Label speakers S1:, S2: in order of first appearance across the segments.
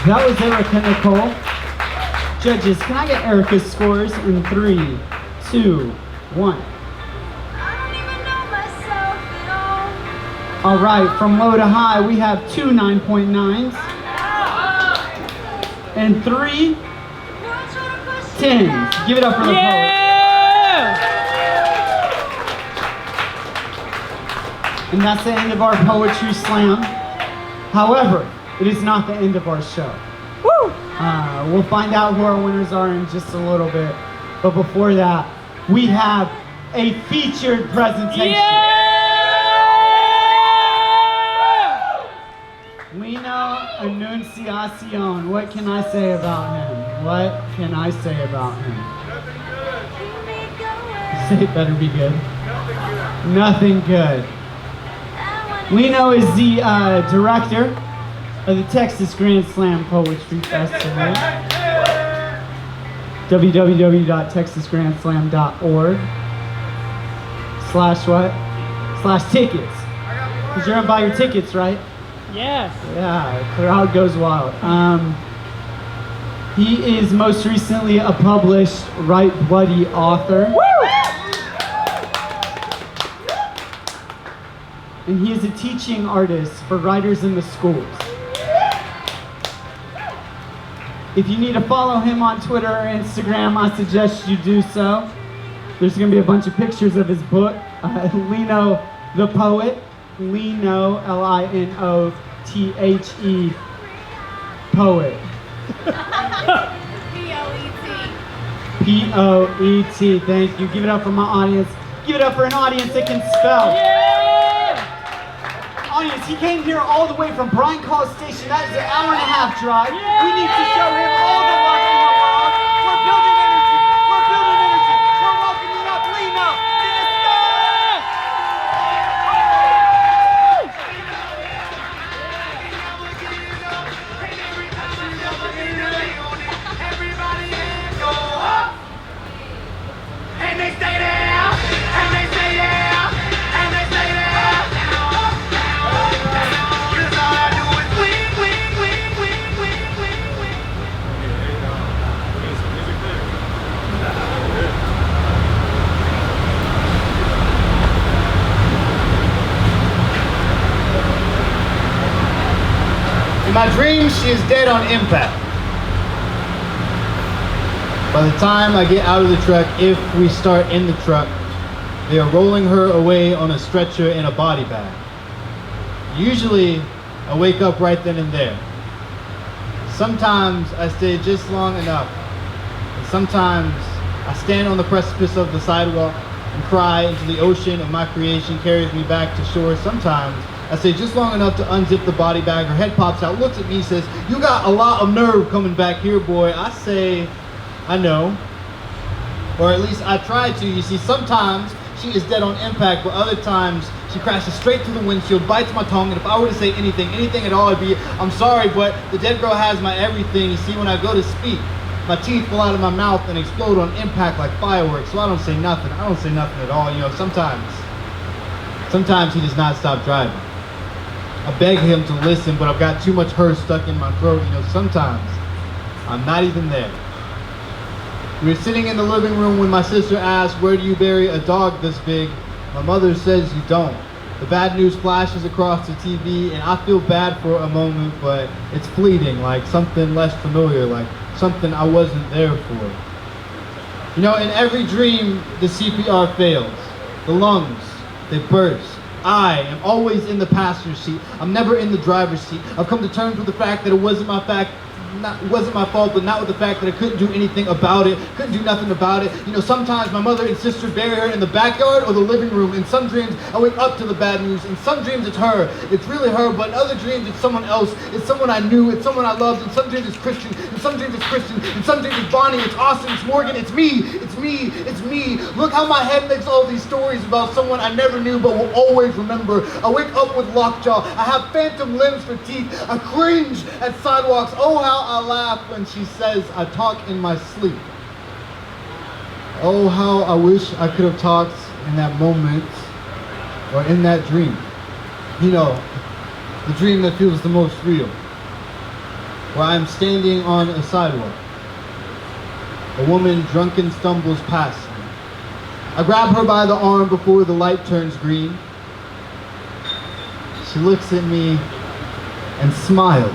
S1: That was Erica Nicole. Judges, can I get Erica's scores in 3, 2, 1? All right, from low to high, we have 2 9.9s and 3 10s. Give it up for the poet. And that's the end of our poetry slam. However, it is not the end of our show. Woo! We'll find out who our winners are in just a little bit. But before that, we have a featured presentation. Lino Anunciacion. What can I say about him? What can I say about him? Say it better be good. Nothing good. Lino is the director of the Texas Grand Slam Poetry Festival. www.texasgrandslam.org /tickets. Because you're gonna buy your tickets, right?
S2: Yes.
S1: Yeah, the crowd goes wild. He is most recently a published Right Bloody author. Woo! And he is a teaching artist for writers in the schools. If you need to follow him on Twitter or Instagram, I suggest you do so. There's going to be a bunch of pictures of his book, Lino the Poet. Lino, L-I-N-O-T-H-E, poet. P-O-E-T. P-O-E-T, thank you. Give it up for my audience. Give it up for an audience that can spell.
S2: Yeah!
S1: Audience, he came here all the way from Bryan College Station. That is an hour-and-a-half drive. Yeah! We need to show him all the love in the world. We're building energy. We're building energy. We're welcoming up Lino.
S3: And they stay there, and they stay there, and they stay there. Cause all I do is win, win, win, win, win, win, win.
S4: In my dream, she is dead on impact. By the time I get out of the truck, if we start in the truck, they are rolling her away on a stretcher in a body bag. Usually, I wake up right then and there. Sometimes I stay just long enough. And sometimes I stand on the precipice of the sidewalk and cry until the ocean of my creation carries me back to shore. Sometimes I stay just long enough to unzip the body bag. Her head pops out, looks at me, says, "You got a lot of nerve coming back here, boy." I say, "I know," or at least I try to. You see, sometimes she is dead on impact, but other times she crashes straight through the windshield, bites my tongue, and if I were to say anything at all, I'd be, "I'm sorry, but the dead girl has my everything." You see, when I go to speak, my teeth fall out of my mouth and explode on impact like fireworks, so I don't say nothing. I don't say nothing at all. You know, sometimes he does not stop driving. I beg him to listen, but I've got too much her stuck in my throat. You know, sometimes I'm not even there. We were sitting in the living room when my sister asked, "Where do you bury a dog this big?" My mother says, "You don't." The bad news flashes across the TV, and I feel bad for a moment, but it's fleeting, like something less familiar, like something I wasn't there for. You know, in every dream, the CPR fails. The lungs, they burst. I am always in the passenger seat. I'm never in the driver's seat. I've come to terms with the fact that it wasn't my fault, but not with the fact that I couldn't do anything about it, couldn't do nothing about it. You know, sometimes my mother and sister bury her in the backyard or the living room. In some dreams, I wake up to the bad news. In some dreams, it's her. It's really her, but in other dreams, it's someone else. It's someone I knew. It's someone I loved. In some dreams, it's Christian. In some dreams, it's Christian. In some dreams, it's Bonnie. It's Austin. It's Morgan. It's me. It's me. It's me. Look how my head makes all these stories about someone I never knew but will always remember. I wake up with lockjaw. I have phantom limbs for teeth. I cringe at sidewalks. Oh, how I laugh when she says I talk in my sleep. Oh, how I wish I could have talked in that moment or in that dream. You know, the dream that feels the most real. where I am standing on a sidewalk. A woman drunken stumbles past me. I grab her by the arm before the light turns green. She looks at me and smiles.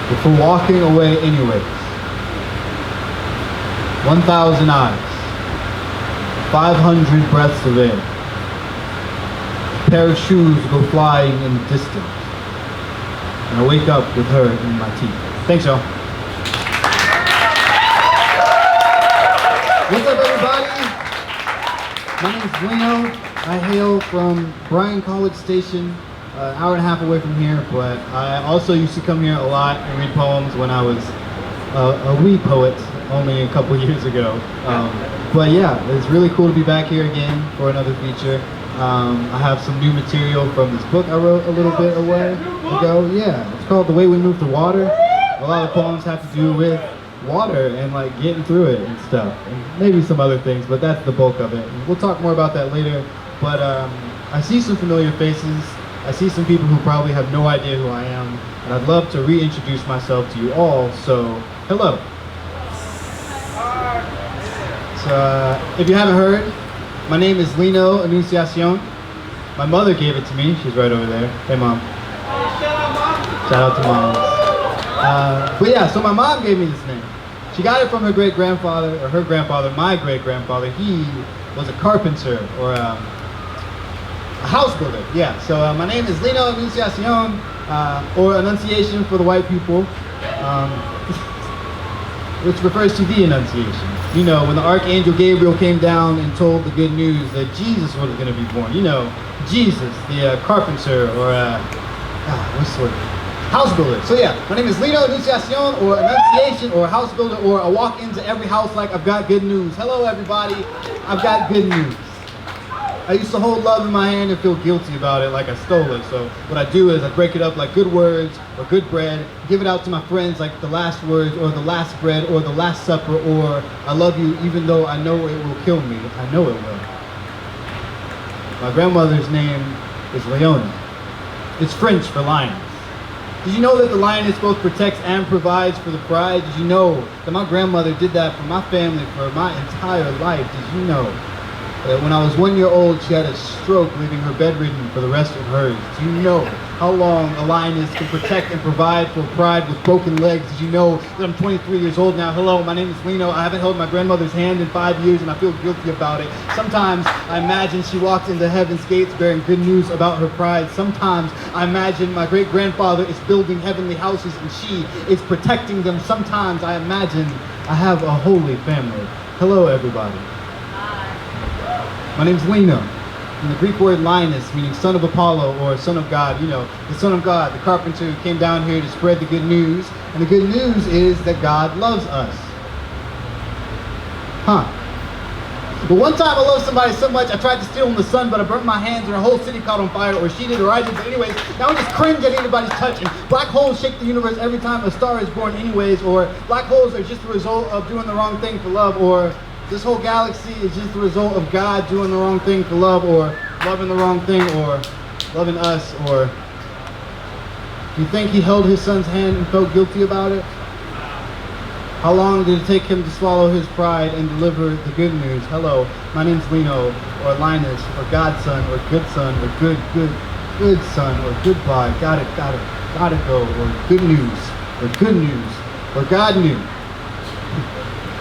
S4: Before walking away anyways. 1,000 eyes. 500 breaths of air. A pair of shoes go flying in the distance. And I wake up with her in my teeth. Thanks, y'all. What's up, everybody? My name is Lino. I hail from Bryan College Station, an hour and a half away from here, but I also used to come here a lot and read poems when I was a wee poet only a couple years ago. But yeah, it's really cool to be back here again for another feature. I have some new material from this book I wrote a little bit ago. Yeah, it's called The Way We Move the Water. A lot of poems have to do with water and like getting through it and stuff, and maybe some other things, but that's the bulk of it. And we'll talk more about that later. But I see some familiar faces. I see some people who probably have no idea who I am, and I'd love to reintroduce myself to you all. So, hello. So, if you haven't heard, my name is Lino Anunciacion. My mother gave it to me. She's right over there. Hey, Mom. Shout out to Moms. But yeah, so my mom gave me this name. She got it from her great-grandfather, or her grandfather, my great-grandfather. He was a carpenter, or a house builder. Yeah, so my name is Lino Anunciacion, or Annunciation for the white people, which refers to the Annunciation. You know, when the Archangel Gabriel came down and told the good news that Jesus was going to be born. You know, Jesus, the carpenter, or what's the word? House builder. So yeah, my name is Lino Anunciacion, or Annunciation, or house builder, or I walk into every house like I've got good news. Hello everybody, I've got good news. I used to hold love in my hand and feel guilty about it like I stole it. So what I do is I break it up like good words or good bread, give it out to my friends like the last words or the last bread or the last supper or I love you even though I know it will kill me. I know it will. My grandmother's name is Leona. It's French for lion. Did you know that the lioness both protects and provides for the pride? Did you know that my grandmother did that for my family for my entire life? Did you know that when I was 1 year old, she had a stroke, leaving her bedridden for the rest of hers? Do you know how long a lioness can protect and provide for pride with broken legs? Did you know that I'm 23 years old now? Hello, my name is Lino. I haven't held my grandmother's hand in 5 years and I feel guilty about it. Sometimes I imagine she walked into heaven's gates bearing good news about her pride. Sometimes I imagine my great-grandfather is building heavenly houses and she is protecting them. Sometimes I imagine I have a holy family. Hello, everybody. My name's Lino, and the Greek word Linus, meaning son of Apollo or son of God. You know, the son of God, the carpenter who came down here to spread the good news. And the good news is that God loves us. But one time I loved somebody so much I tried to steal from the sun, but I burnt my hands and a whole city caught on fire, or she did or I did. But anyways, now I just cringe at anybody's touch. And black holes shake the universe every time a star is born anyways, or black holes are just the result of doing the wrong thing for love, or this whole galaxy is just the result of God doing the wrong thing for love, or loving the wrong thing, or loving us, or do you think he held his son's hand and felt guilty about it? How long did it take him to swallow his pride and deliver the good news? Hello, my name's Lino, or Linus, or Godson, or good son, or good son, or goodbye, gotta go, or good news, or God knew.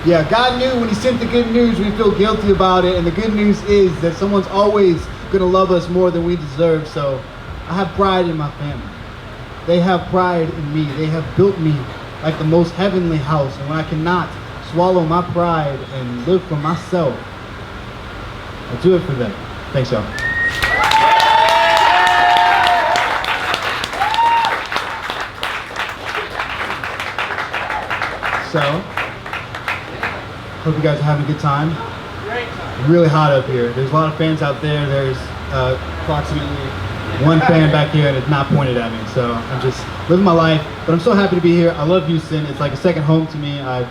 S4: Yeah, God knew when he sent the good news, we feel guilty about it, and the good news is that someone's always gonna love us more than we deserve, so I have pride in my family. They have pride in me. They have built me like the most heavenly house, and when I cannot swallow my pride and live for myself, I do it for them. Thanks, y'all. So, hope you guys are having a good time. Really hot up here. There's a lot of fans out there. There's approximately one fan back here and it's not pointed at me. So I'm just living my life. But I'm so happy to be here. I love Houston. It's like a second home to me. I've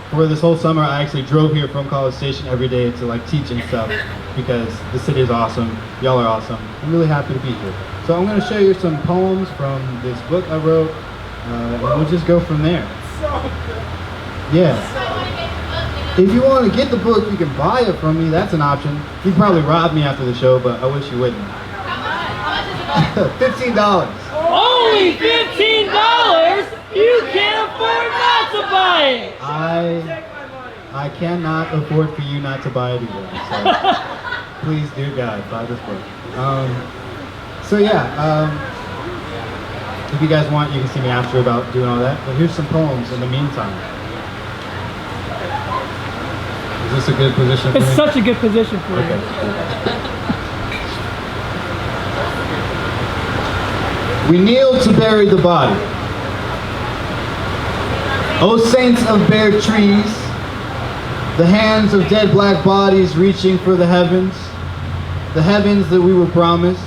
S4: for this whole summer, I actually drove here from College Station every day to like teach and stuff because the city is awesome. Y'all are awesome. I'm really happy to be here. So I'm going to show you some poems from this book I wrote, and we'll just go from there. Yeah. If you want to get the book, you can buy it from me. That's an option. You'd probably rob me after the show, but I wish you wouldn't. $15.
S2: Only $15? You can't afford not to buy it!
S4: I cannot afford for you not to buy it either. So please, dear God, buy this book. If you guys want, you can see me after about doing all that. But here's some poems in the meantime. Is this a good position for
S2: It's
S4: me?
S2: such a good position for you.
S4: Okay. We kneel to bury the body. O saints of bare trees, the hands of dead black bodies reaching for the heavens that we were promised,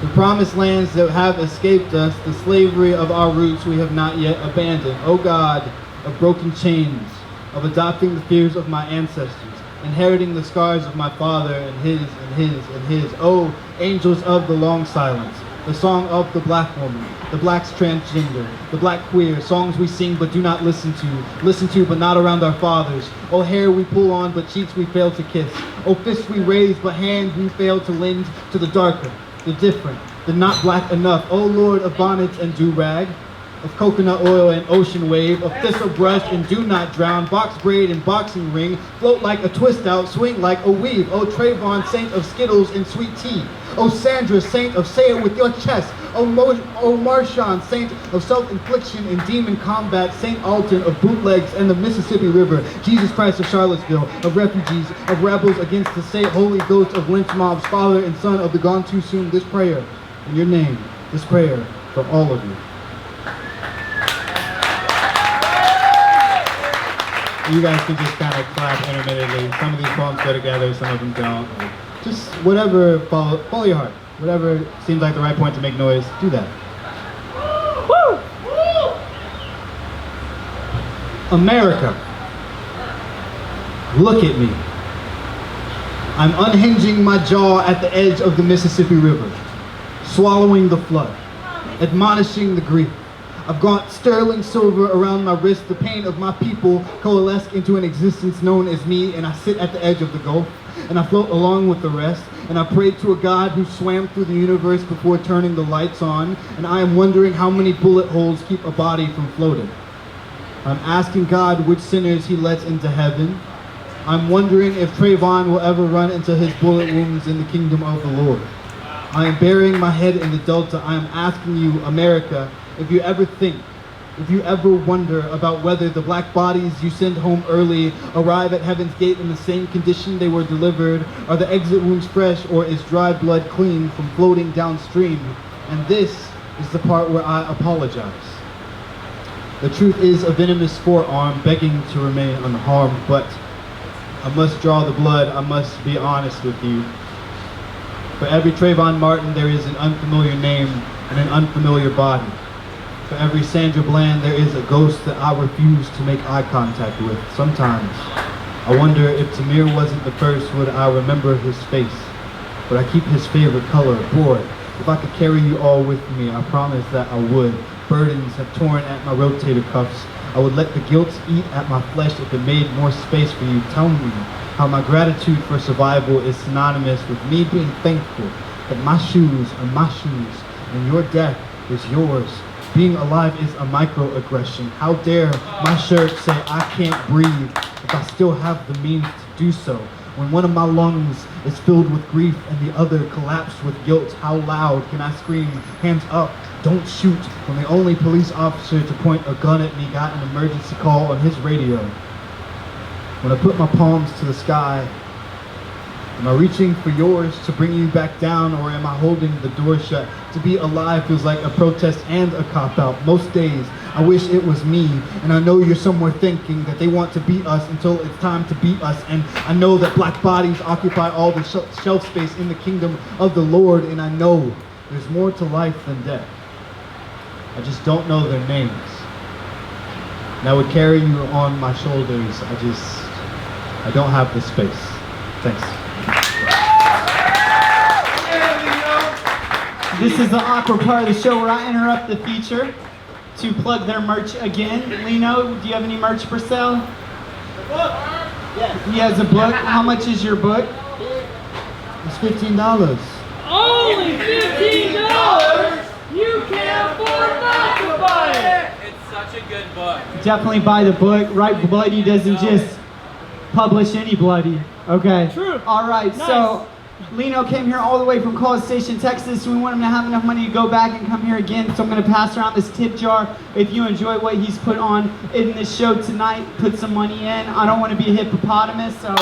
S4: the promised lands that have escaped us, the slavery of our roots we have not yet abandoned. O God of broken chains, of adopting the fears of my ancestors, inheriting the scars of my father and his and his and his. O angels of the long silence, the song of the black woman, the black's transgender, the black queer, songs we sing but do not listen to but not around our fathers. Oh, hair we pull on but cheeks we fail to kiss. Oh, fists we raise but hands we fail to lend to the darker, the different, the not black enough. Oh, Lord of bonnets and do-rag, of coconut oil and ocean wave, of thistle brush and do not drown, box braid and boxing ring, float like a twist out, swing like a weave. Oh, Trayvon, saint of Skittles and sweet tea. Oh, Sandra, saint of say it with your chest. Oh, Marshawn, saint of self-infliction and demon combat. Saint Alton of bootlegs and the Mississippi River. Jesus Christ of Charlottesville, of refugees, of rebels against the state Holy Ghost of lynch mobs, father and son of the gone too soon. This prayer in your name, this prayer for all of you. You guys can just kind of clap intermittently. Some of these poems go together, some of them don't. Just whatever, follow your heart. Whatever seems like the right point to make noise, do that.
S2: Woo!
S4: America, look at me. I'm unhinging my jaw at the edge of the Mississippi River, swallowing the flood, admonishing the grief. I've got sterling silver around my wrist, the pain of my people coalesce into an existence known as me, and I sit at the edge of the Gulf, and I float along with the rest, and I pray to a God who swam through the universe before turning the lights on, and I am wondering how many bullet holes keep a body from floating. I'm asking God which sinners he lets into heaven. I'm wondering if Trayvon will ever run into his bullet wounds in the kingdom of the Lord. I am burying my head in the Delta. I am asking you, America, if you ever think, if you ever wonder about whether the black bodies you send home early arrive at heaven's gate in the same condition they were delivered, are the exit wounds fresh, or is dry blood clean from floating downstream? And this is the part where I apologize. The truth is a venomous forearm begging to remain unharmed, but I must draw the blood, I must be honest with you. For every Trayvon Martin there is an unfamiliar name and an unfamiliar body. For every Sandra Bland, there is a ghost that I refuse to make eye contact with. Sometimes, I wonder if Tamir wasn't the first, would I remember his face? Would I keep his favorite color? Boy, if I could carry you all with me, I promise that I would. Burdens have torn at my rotator cuffs. I would let the guilt eat at my flesh if it made more space for you. Tell me how my gratitude for survival is synonymous with me being thankful that my shoes are my shoes and your death is yours. Being alive is a microaggression. How dare my shirt say I can't breathe if I still have the means to do so? When one of my lungs is filled with grief and the other collapsed with guilt, how loud can I scream, hands up, don't shoot, when the only police officer to point a gun at me got an emergency call on his radio? When I put my palms to the sky, am I reaching for yours to bring you back down, or am I holding the door shut? To be alive feels like a protest and a cop-out. Most days, I wish it was me, and I know you're somewhere thinking that they want to beat us until it's time to beat us, and I know that black bodies occupy all the shelf space in the kingdom of the Lord, and I know there's more to life than death. I just don't know their names. and I would carry you on my shoulders. I don't have the space. Thanks.
S1: This is the awkward part of the show where I interrupt the feature to plug their merch again. Lino, do you have any merch for sale? Yes. He has a book. How much is your book?
S4: It's $15.
S2: Only $15? You can't afford not to buy it!
S3: It's such a good book.
S1: Definitely buy the book. Right Bloody doesn't just publish any bloody. Okay.
S2: True.
S1: All right.
S2: Nice.
S1: So Lino came here all the way from College Station, Texas. We want him to have enough money to go back and come here again. So I'm going to pass around this tip jar. If you enjoy what he's put on in this show tonight, put some money in. I don't want to be a hippopotamus, so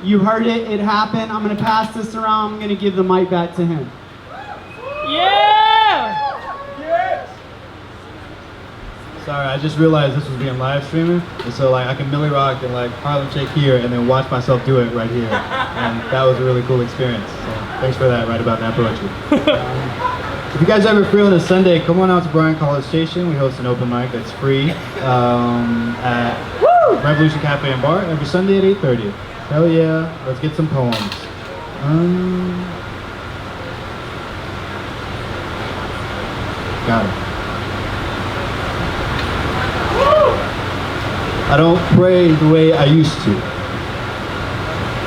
S1: you heard it. It happened. I'm going to pass this around. I'm going to give the mic back to him.
S2: Yeah!
S4: Sorry, I just realized this was being live streaming, and so like I can Millie Rock and like Harlem Shake here, and then watch myself do it right here, and that was a really cool experience. So thanks for that. Right about that poetry. If you guys ever free on a Sunday, come on out to Bryan College Station. We host an open mic that's free at Revolution Cafe and Bar every Sunday at 8:30. Hell yeah! Let's get some poems. Got it. I don't pray the way I used to.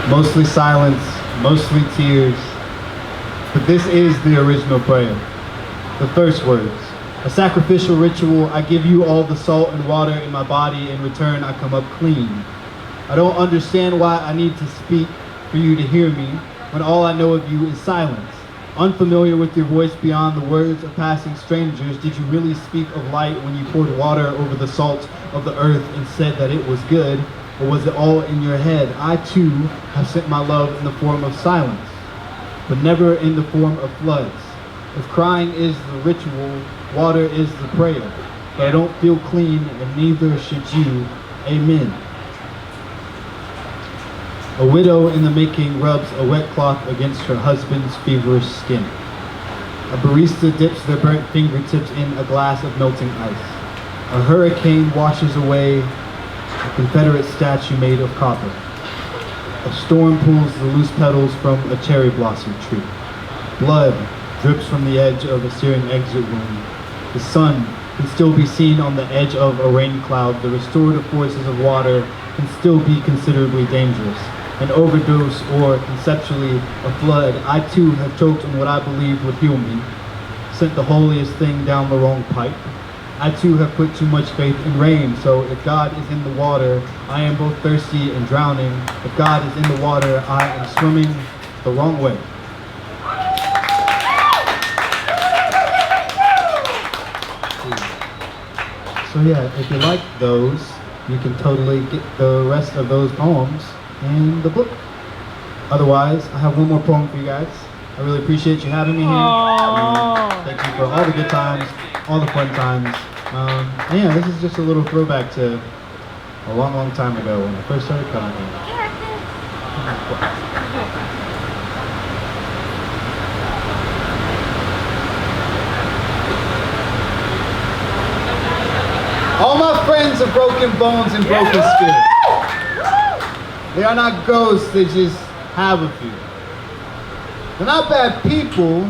S4: Mostly silence, mostly tears. But this is the original prayer. The first words. A sacrificial ritual. I give you all the salt and water in my body. In return, I come up clean. I don't understand why I need to speak for you to hear me when all I know of you is silence. Unfamiliar with your voice beyond the words of passing strangers, did you really speak of light when you poured water over the salt of the earth and said that it was good? Or was it all in your head? I too have sent my love in the form of silence, but never in the form of floods. If crying is the ritual, water is the prayer. But I don't feel clean, and neither should you. Amen. A widow in the making rubs a wet cloth against her husband's feverish skin. A barista dips their burnt fingertips in a glass of melting ice. A hurricane washes away a Confederate statue made of copper. A storm pulls the loose petals from a cherry blossom tree. Blood drips from the edge of a searing exit wound. The sun can still be seen on the edge of a rain cloud. The restorative forces of water can still be considerably dangerous. An overdose, or conceptually a flood, I too have choked on what I believed would heal me, sent the holiest thing down the wrong pipe. I too have put too much faith in rain, so if God is in the water, I am both thirsty and drowning. If God is in the water, I am swimming the wrong way. So yeah, if you like those, you can totally get the rest of those poems in the book. Otherwise, I have one more poem for you guys. I really appreciate you having me here. Thank you for all the good times, all the fun times. And yeah, this is just a little throwback to a long, long time ago when I first started coming here. All my friends are broken bones and broken spirits. They are not ghosts, they just have a few. They're not bad people.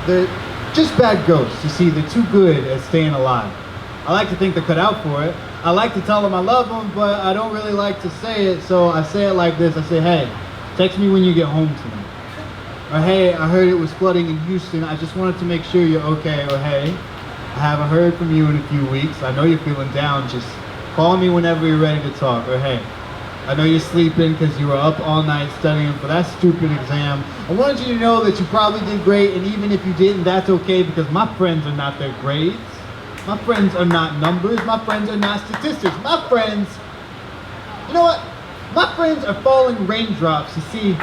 S4: They're just bad ghosts. You see, they're too good at staying alive. I like to think they're cut out for it. I like to tell them I love them, but I don't really like to say it, so I say it like this. I say, hey, text me when you get home tonight. Or hey, I heard it was flooding in Houston. I just wanted to make sure you're okay. Or hey, I haven't heard from you in a few weeks. I know you're feeling down. Just call me whenever you're ready to talk. Or hey, I know you're sleeping because you were up all night studying for that stupid exam. I wanted you to know that you probably did great, and even if you didn't, that's okay, because my friends are not their grades. My friends are not numbers. My friends are not statistics. My friends, you know what? My friends are falling raindrops. You see,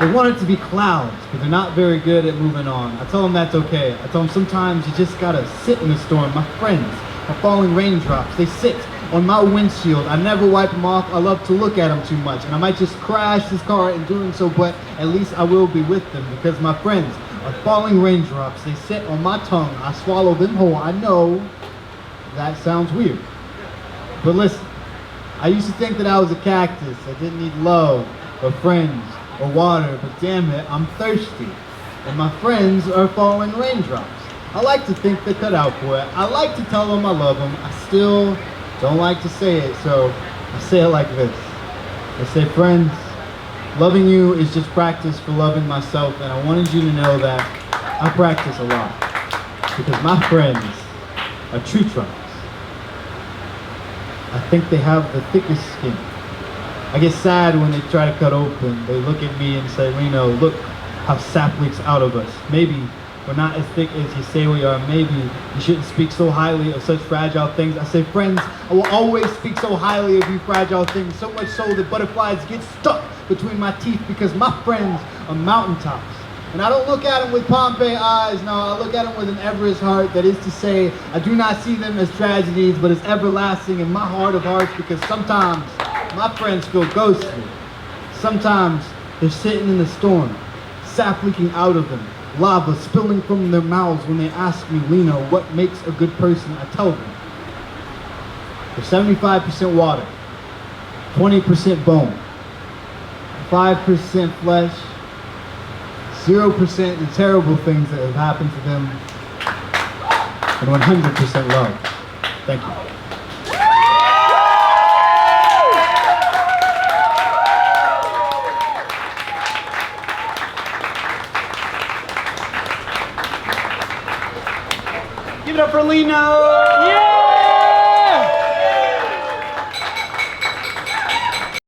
S4: they want it to be clouds, but they're not very good at moving on. I tell them that's okay. I tell them sometimes you just gotta sit in the storm. My friends are falling raindrops. They sit on my windshield. I never wipe them off. I love to look at them too much. And I might just crash this car in doing so, but at least I will be with them, because my friends are falling raindrops. They sit on my tongue. I swallow them whole. I know that sounds weird. But listen, I used to think that I was a cactus. I didn't need love or friends or water, but damn it, I'm thirsty. And my friends are falling raindrops. I like to think they're cut out for it. I like to tell them I love them. I still don't like to say it, so I say it like this. I say, friends, loving you is just practice for loving myself, and I wanted you to know that I practice a lot. Because my friends are tree trunks. I think they have the thickest skin. I get sad when they try to cut open. They look at me and say, Lino, look how sap leaks out of us. Maybe we're not as thick as you say we are. Maybe you shouldn't speak so highly of such fragile things. I say, friends, I will always speak so highly of you fragile things, so much so that butterflies get stuck between my teeth because my friends are mountaintops. And I don't look at them with Pompeii eyes, no, I look at them with an Everest heart. That is to say, I do not see them as tragedies, but as everlasting in my heart of hearts, because sometimes my friends feel ghostly. Sometimes they're sitting in the storm, sap leaking out of them, lava spilling from their mouths when they ask me, Lino, what makes a good person? I tell them, they're 75% water, 20% bone, 5% flesh, 0% the terrible things that have happened to them, and 100% love. Thank you.
S1: Give it up for Lino!